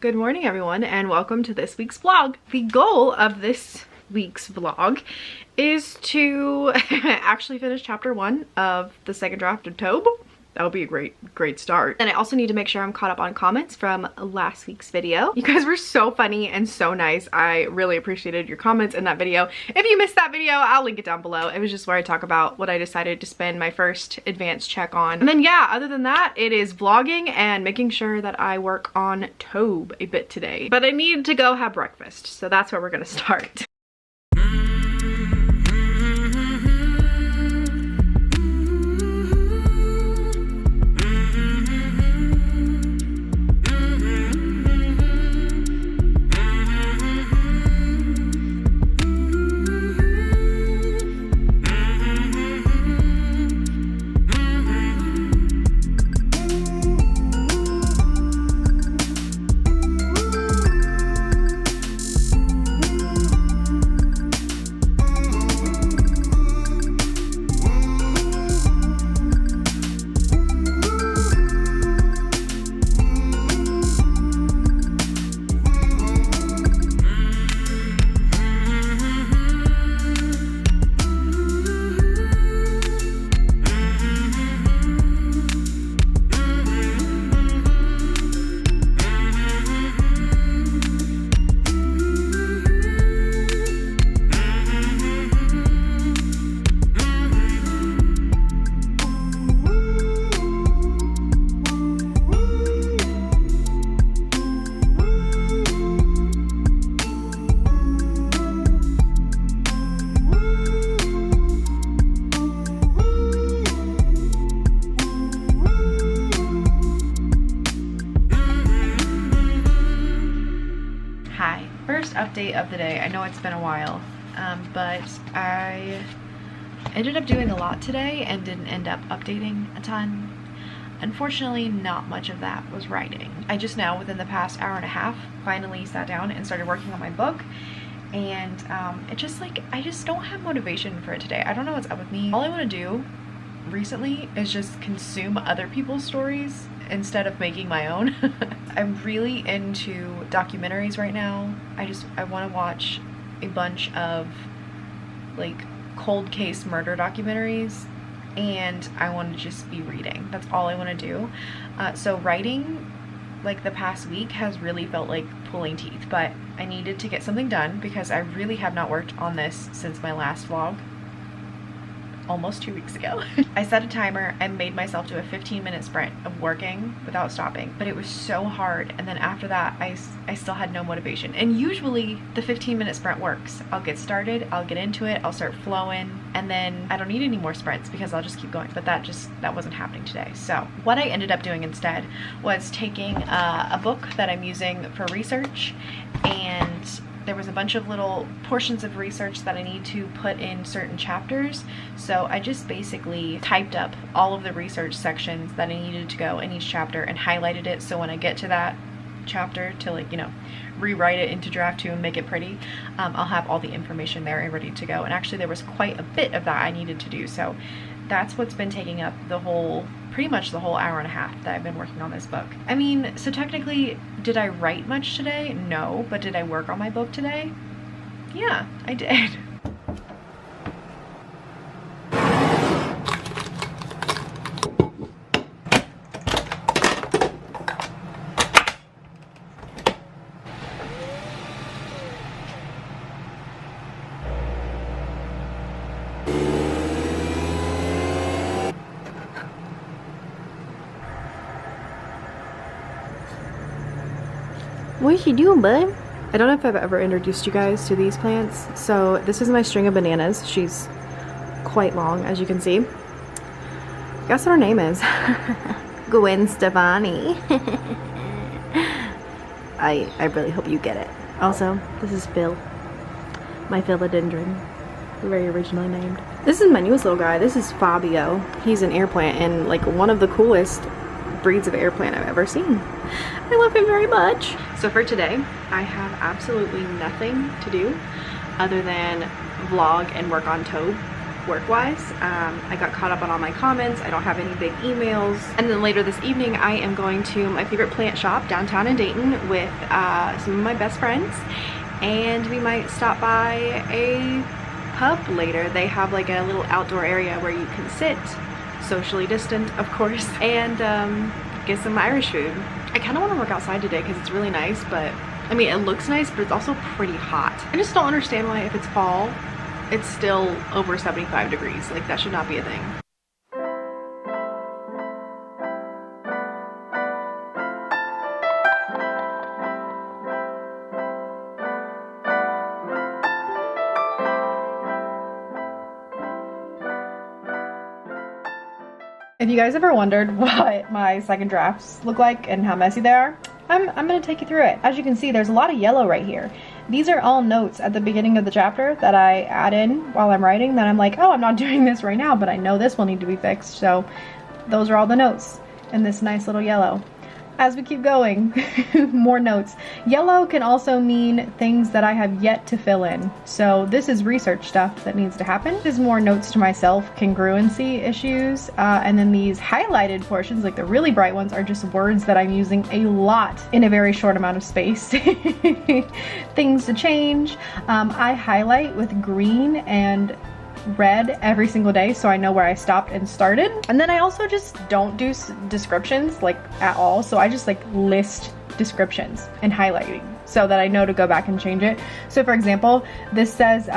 Good morning everyone and welcome to this week's vlog. The goal of this week's vlog is to actually finish chapter 1 of the second draft of Tobe. That would be a great start. And I also need to make sure I'm caught up on comments from last week's video. You guys were so funny and so nice. I really appreciated your comments in that video. If you missed that video, I'll link it down below. It was just where I talk about what I decided to spend my first advanced check on. And then yeah, other than that, it is vlogging and making sure that I work on Tobe a bit today. But I need to go have breakfast, so that's where we're gonna start. Update of the day. I know it's been a while, but I ended up doing a lot today and didn't end up updating a ton. Unfortunately, not much of that was writing. I just now, within the past hour and a half, finally sat down and started working on my book, and it just like, I just don't have motivation for it today. I don't know what's up with me. All I want to do recently is just consume other people's stories instead of making my own. I'm really into documentaries right now. I want to watch a bunch of like cold case murder documentaries, and I want to just be reading. That's all I want to do. So writing like the past week has really felt like pulling teeth, but I needed to get something done because I really have not worked on this since my last vlog almost 2 weeks ago. I set a timer and made myself do a 15-minute sprint of working without stopping, but it was so hard, and then after that I still had no motivation. And usually the 15-minute sprint works. I'll get started, I'll get into it, I'll start flowing, and then I don't need any more sprints because I'll just keep going. But that wasn't happening today. So what I ended up doing instead was taking a book that I'm using for research, and there was a bunch of little portions of research that I need to put in certain chapters. So I just basically typed up all of the research sections that I needed to go in each chapter and highlighted it, so when I get to that chapter to, like, you know, rewrite it into draft 2 and make it pretty, I'll have all the information there and ready to go. And actually there was quite a bit of that I needed to do, so that's what's been taking up pretty much the whole hour and a half that I've been working on this book. I mean, so technically, did I write much today? No. But did I work on my book today? Yeah, I did. What you doing, bud? I don't know if I've ever introduced you guys to these plants. So this is my string of bananas. She's quite long, as you can see. Guess what her name is? Gwen Stefani. I really hope you get it. Also, this is Phil, my philodendron, very originally named. This is my newest little guy. This is Fabio. He's an air plant and like one of the coolest breeds of air plant I've ever seen. I love him very much. So for today, I have absolutely nothing to do other than vlog and work on Tobe, work-wise. I got caught up on all my comments. I don't have any big emails. And then later this evening, I am going to my favorite plant shop downtown in Dayton with some of my best friends. And we might stop by a pub later. They have like a little outdoor area where you can sit, socially distant, of course, and get some Irish food. I kind of want to work outside today because it's really nice, but I mean, it looks nice, but it's also pretty hot. I just don't understand why, if it's fall, it's still over 75 degrees. Like, that should not be a thing. If you guys ever wondered what my second drafts look like and how messy they are, I'm gonna take you through it. As you can see, there's a lot of yellow right here. These are all notes at the beginning of the chapter that I add in while I'm writing, that I'm like, oh, I'm not doing this right now, but I know this will need to be fixed. So those are all the notes in this nice little yellow. As we keep going, more notes. Yellow can also mean things that I have yet to fill in. So this is research stuff that needs to happen. This is more notes to myself, congruency issues. And then these highlighted portions, like the really bright ones, are just words that I'm using a lot in a very short amount of space. Things to change. I highlight with green and red every single day, so I know where I stopped and started. And then I also just don't do descriptions like at all, so I just like list descriptions and highlighting so that I know to go back and change it. So for example, this says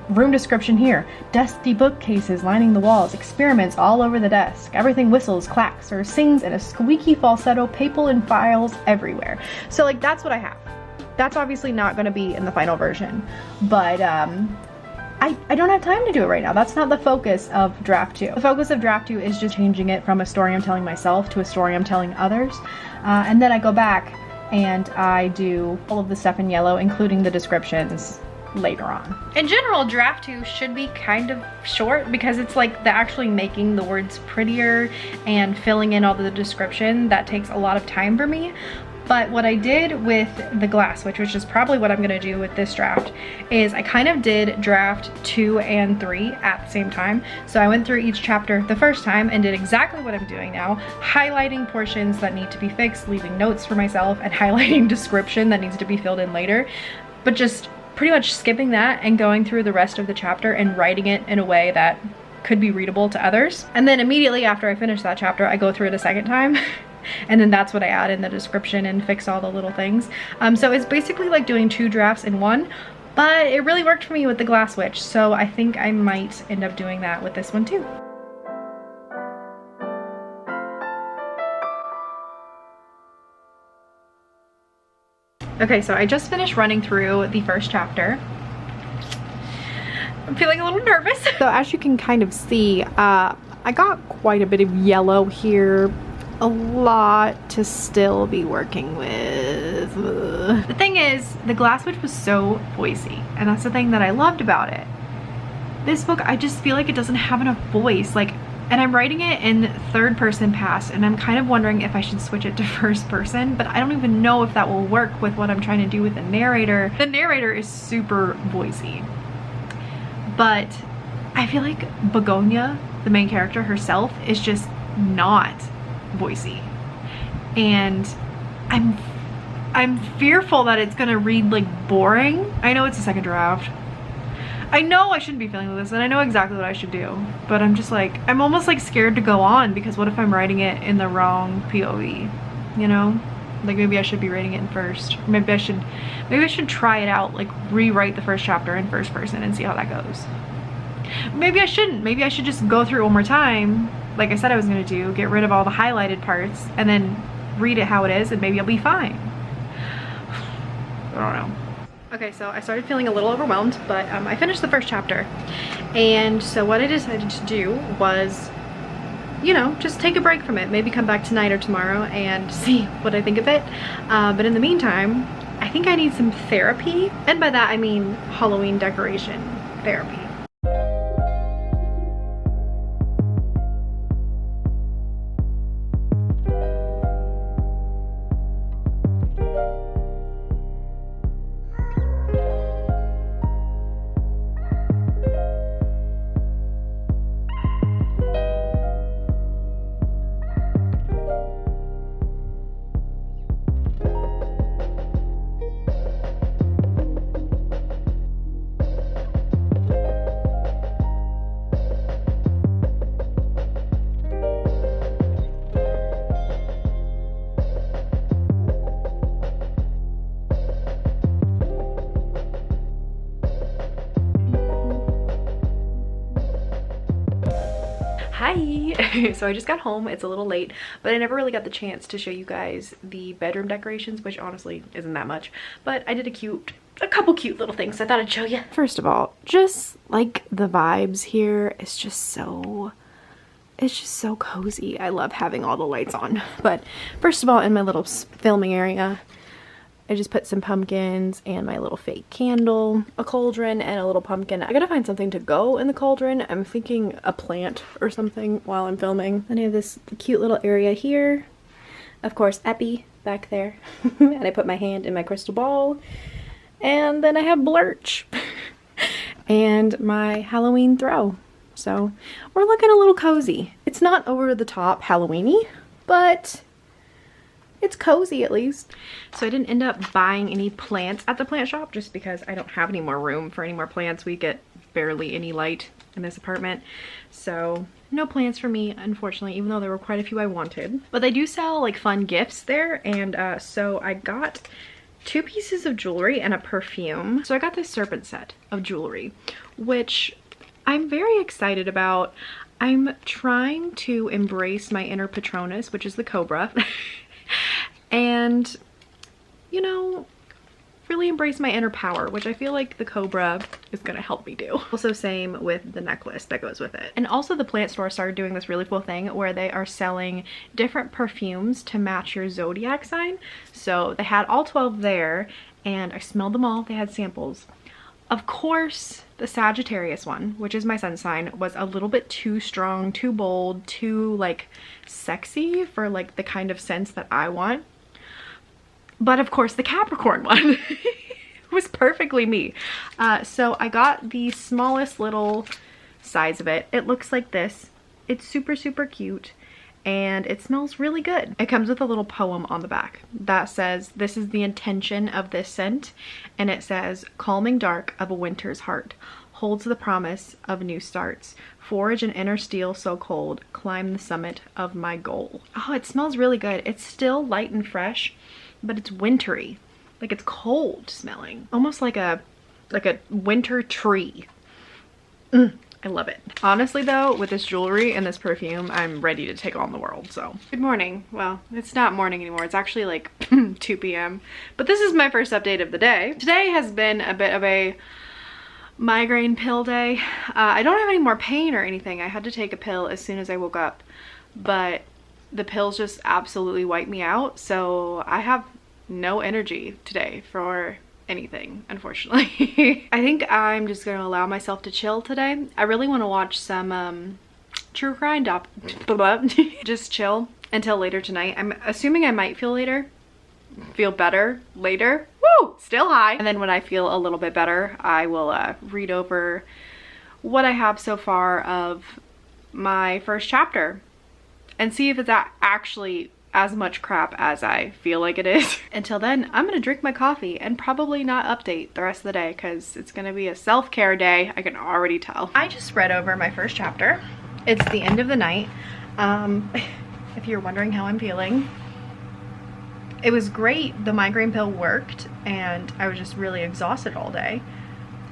room description here: dusty bookcases lining the walls, experiments all over the desk, everything whistles, clacks, or sings in a squeaky falsetto, paper and files everywhere. So like, that's what I have. That's obviously not going to be in the final version, but I don't have time to do it right now. That's not the focus of draft 2. The focus of draft 2 is just changing it from a story I'm telling myself to a story I'm telling others. And then I go back and I do all of the stuff in yellow, including the descriptions, later on. In general, draft 2 should be kind of short because it's like actually making the words prettier and filling in all the description. That takes a lot of time for me. But what I did with the glass, which is probably what I'm gonna do with this draft, is I kind of did draft 2 and 3 at the same time. So I went through each chapter the first time and did exactly what I'm doing now, highlighting portions that need to be fixed, leaving notes for myself, and highlighting description that needs to be filled in later. But just pretty much skipping that and going through the rest of the chapter and writing it in a way that could be readable to others. And then immediately after I finish that chapter, I go through it a second time. And then that's what I add in the description and fix all the little things. So it's basically like doing 2 drafts in one, but it really worked for me with the glass witch. So I think I might end up doing that with this one too. Okay, so I just finished running through the first chapter. I'm feeling a little nervous. So as you can kind of see, I got quite a bit of yellow here. A lot to still be working with. Ugh. The thing is, the Glass Witch was so voicey, and that's the thing that I loved about it. This book, I just feel like it doesn't have enough voice. Like, and I'm writing it in third person past, and I'm kind of wondering if I should switch it to first person, but I don't even know if that will work with what I'm trying to do with the narrator. The narrator is super voicey, but I feel like Begonia, the main character herself, is just not voicey, and I'm fearful that it's gonna read like boring. I know it's a second draft. I know I shouldn't be feeling this, and I know exactly what I should do, but I'm just like, I'm almost like scared to go on, because what if I'm writing it in the wrong POV, you know? Like, maybe I should be writing it in first. Maybe I should try it out, like rewrite the first chapter in first person and see how that goes. Maybe I shouldn't. Maybe I should just go through it one more time, like I said I was gonna do, get rid of all the highlighted parts, and then read it how it is, and maybe I'll be fine. I don't know. Okay, so I started feeling a little overwhelmed, but I finished the first chapter. And so what I decided to do was, you know, just take a break from it. Maybe come back tonight or tomorrow and see what I think of it. But in the meantime, I think I need some therapy. And by that I mean Halloween decoration therapy. Hi. So I just got home. It's a little late, but I never really got the chance to show you guys the bedroom decorations, which honestly isn't that much, but I did a couple cute little things I thought I'd show you. First of all, just like the vibes here, it's just so cozy. I love having all the lights on. But first of all, in my little filming area, I just put some pumpkins and my little fake candle, a cauldron, and a little pumpkin. I gotta find something to go in the cauldron. I'm thinking a plant or something while I'm filming. Then I have this cute little area here. Of course, Epi back there. And I put my hand in my crystal ball. And then I have Blurch and my Halloween throw. So we're looking a little cozy. It's not over the top Halloween-y, but it's cozy at least. So I didn't end up buying any plants at the plant shop just because I don't have any more room for any more plants. We get barely any light in this apartment. So no plants for me, unfortunately, even though there were quite a few I wanted. But they do sell like fun gifts there. And so I got 2 pieces of jewelry and a perfume. So I got this serpent set of jewelry, which I'm very excited about. I'm trying to embrace my inner Patronus, which is the cobra. And, you know, really embrace my inner power, which I feel like the cobra is gonna help me do. Also same with the necklace that goes with it. And also the plant store started doing this really cool thing where they are selling different perfumes to match your zodiac sign. So they had all 12 there and I smelled them all. They had samples. Of course, the Sagittarius one, which is my sun sign, was a little bit too strong, too bold, too like sexy for like the kind of scents that I want. But of course the Capricorn one was perfectly me. So I got the smallest little size of it. It looks like this. It's super, super cute. And it smells really good. It comes with a little poem on the back that says, "This is the intention of this scent." And it says, "Calming dark of a winter's heart, holds the promise of new starts. Forge an inner steel so cold, climb the summit of my goal." Oh, it smells really good. It's still light and fresh, but it's wintry. Like it's cold smelling. Almost like a winter tree. I love it. Honestly though, with this jewelry and this perfume, I'm ready to take on the world, so. Good morning. Well, it's not morning anymore. It's actually like 2 p.m. But this is my first update of the day. Today has been a bit of a migraine pill day. I don't have any more pain or anything. I had to take a pill as soon as I woke up, but the pills just absolutely wiped me out. So I have no energy today for anything, unfortunately. I think I'm just gonna allow myself to chill today. I really want to watch some true crime just chill until later tonight. I'm assuming I might feel better later. Woo! Still high. And then when I feel a little bit better, I will read over what I have so far of my first chapter and see if it's actually as much crap as I feel like it is. Until then, I'm gonna drink my coffee and probably not update the rest of the day because it's gonna be a self-care day. I can already tell. I just read over my first chapter. It's the end of the night. If you're wondering how I'm feeling, it was great. The migraine pill worked and I was just really exhausted all day.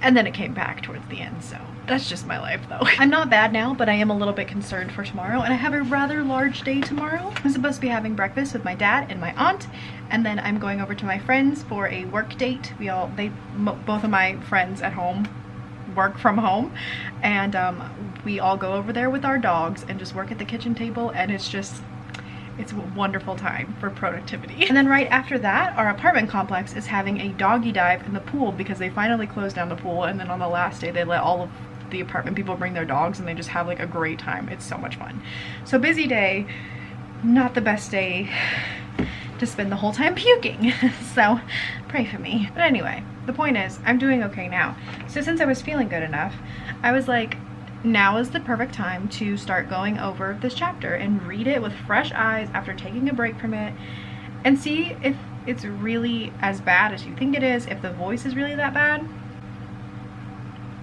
And then it came back towards the end, so that's just my life though. I'm not bad now, but I am a little bit concerned for tomorrow, and I have a rather large day tomorrow. I'm supposed to be having breakfast with my dad and my aunt, and then I'm going over to my friends for a work date. Both of my friends at home work from home, and we all go over there with our dogs and just work at the kitchen table, and it's a wonderful time for productivity. And then right after that, our apartment complex is having a doggy dive in the pool because they finally closed down the pool, and then on the last day they let all of the apartment people bring their dogs and they just have like a great time. It's so much fun. So busy day, not the best day to spend the whole time puking. So pray for me. But anyway, the point is I'm doing okay now. So since I was feeling good enough, I was like, now is the perfect time to start going over this chapter and read it with fresh eyes after taking a break from it and see if it's really as bad as you think it is, if the voice is really that bad.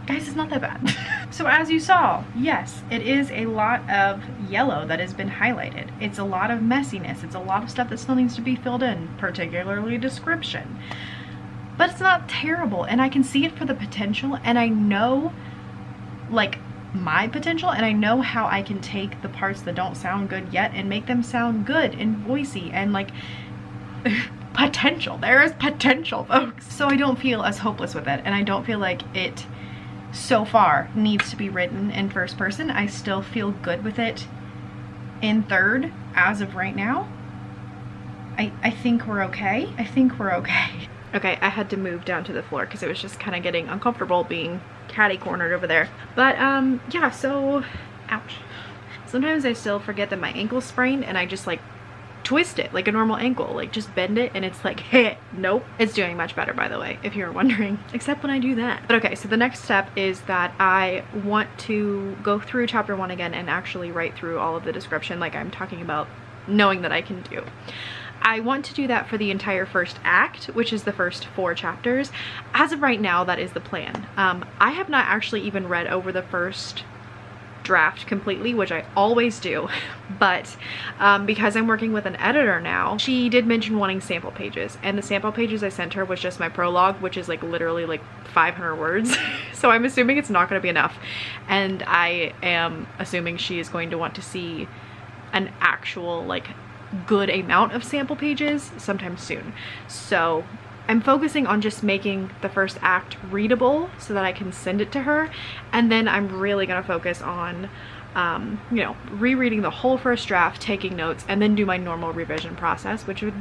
Guys, it's not that bad. So as you saw, yes, it is a lot of yellow that has been highlighted. It's a lot of messiness. It's a lot of stuff that still needs to be filled in, particularly description. But it's not terrible, and I can see it for the potential, and I know, like, my potential, and I know how I can take the parts that don't sound good yet and make them sound good and voicey and like potential. There is potential, folks. So I don't feel as hopeless with it, and I don't feel like it so far needs to be written in first person. I still feel good with it in third as of right now. I think we're okay. I think we're okay. Okay, I had to move down to the floor because it was just kind of getting uncomfortable being catty cornered over there. But yeah, so ouch. Sometimes I still forget that my ankle's sprained and I just like twist it like a normal ankle, like just bend it, and it's like, hey, nope. It's doing much better, by the way, if you're wondering, except when I do that. But okay, so the next step is that I want to go through chapter 1 again and actually write through all of the description like I'm talking about, knowing that I can do. I want to do that for the entire first act, which is the first 4 chapters. As of right now, that is the plan. I have not actually even read over the first draft completely, which I always do, but because I'm working with an editor now, she did mention wanting sample pages, and the sample pages I sent her was just my prologue, which is like literally like 500 words. So I'm assuming it's not going to be enough, and I am assuming she is going to want to see an actual like good amount of sample pages sometime soon. So I'm focusing on just making the first act readable so that I can send it to her, and then I'm really gonna focus on you know, rereading the whole first draft, taking notes, and then do my normal revision process, which would,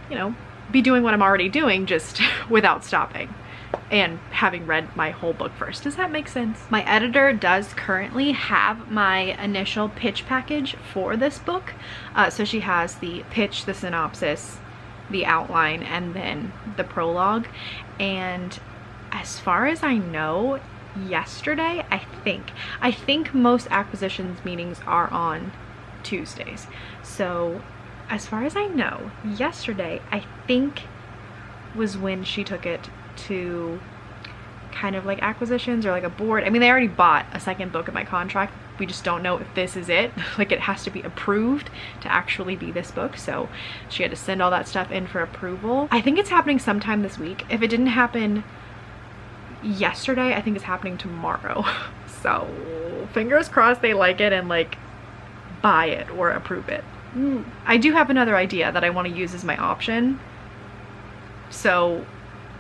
you know, be doing what I'm already doing, just without stopping and having read my whole book first. Does that make sense? My editor does currently have my initial pitch package for this book. So she has the pitch, the synopsis, the outline, and then the prologue. And as far as I know, yesterday, I think most acquisitions meetings are on Tuesdays. So as far as I know, yesterday, I think, was when she took it to kind of like acquisitions or like a board. I mean, they already bought a second book in my contract. We just don't know if this is it. Like, it has to be approved to actually be this book. So she had to send all that stuff in for approval. I think it's happening sometime this week. If it didn't happen yesterday, I think it's happening tomorrow. So fingers crossed they like it and like buy it or approve it. I do have another idea that I want to use as my option. So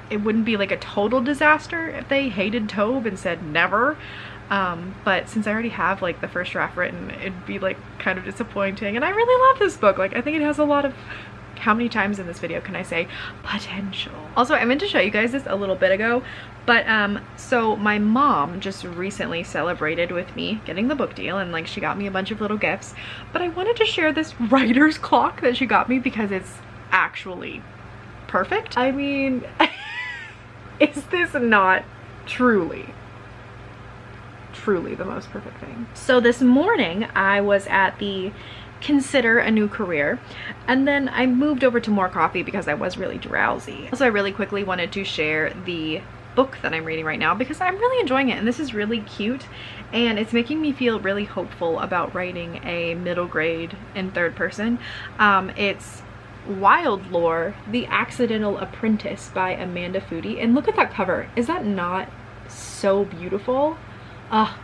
it wouldn't be like a total disaster if they hated Tobe and said never. But since I already have like the first draft written, it'd be like kind of disappointing. And I really love this book. Like, I think it has a lot of, how many times in this video can I say potential? Also, I meant to show you guys this a little bit ago, but so my mom just recently celebrated with me getting the book deal, and like she got me a bunch of little gifts. But I wanted to share this writer's clock that she got me because it's actually perfect. I mean, is this not truly the most perfect thing? So this morning I was at the Consider a New Career, and then I moved over to More Coffee because I was really drowsy. Also, I really quickly wanted to share the book that I'm reading right now because I'm really enjoying it, and this is really cute, and it's making me feel really hopeful about writing a middle grade in third person. It's Wild Lore, The Accidental Apprentice by Amanda Foody, and look at that cover. Is that not so beautiful?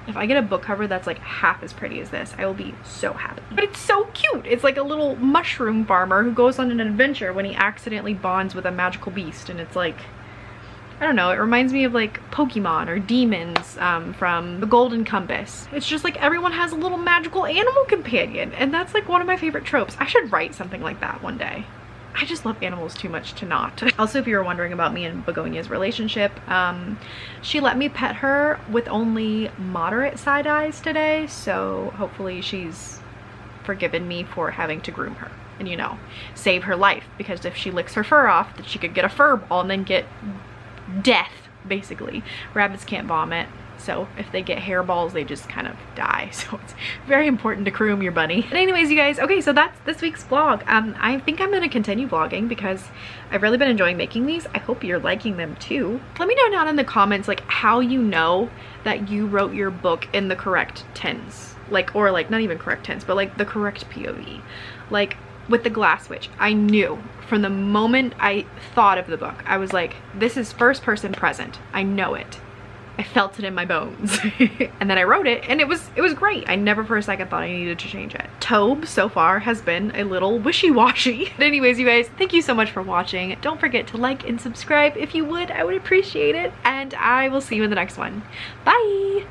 If I get a book cover that's like half as pretty as this, I will be so happy. But it's so cute. It's like a little mushroom farmer who goes on an adventure when he accidentally bonds with a magical beast, and it's like, I don't know, it reminds me of like Pokemon or demons from The Golden Compass. It's just like everyone has a little magical animal companion, and that's like one of my favorite tropes. I should write something like that one day. I just love animals too much to not. Also, if you were wondering about me and Begonia's relationship, she let me pet her with only moderate side eyes today, so hopefully she's forgiven me for having to groom her and, you know, save her life, because if she licks her fur off, that she could get a fur ball and then get death, basically. Rabbits can't vomit, so if they get hairballs, they just kind of die. So it's very important to groom your bunny. But anyways, you guys, okay, so that's this week's vlog. I think I'm gonna continue vlogging because I've really been enjoying making these. I hope you're liking them too. Let me know down in the comments like how you know that you wrote your book in the correct tense, like, or like not even correct tense, but like the correct POV. Like with the Glass Witch, I knew from the moment I thought of the book, I was like, this is first person present. I know it. I felt it in my bones. And then I wrote it and it was great. I never for a second thought I needed to change it. Taupe so far has been a little wishy-washy. But anyways, you guys, thank you so much for watching. Don't forget to like and subscribe if you would. I would appreciate it. And I will see you in the next one. Bye!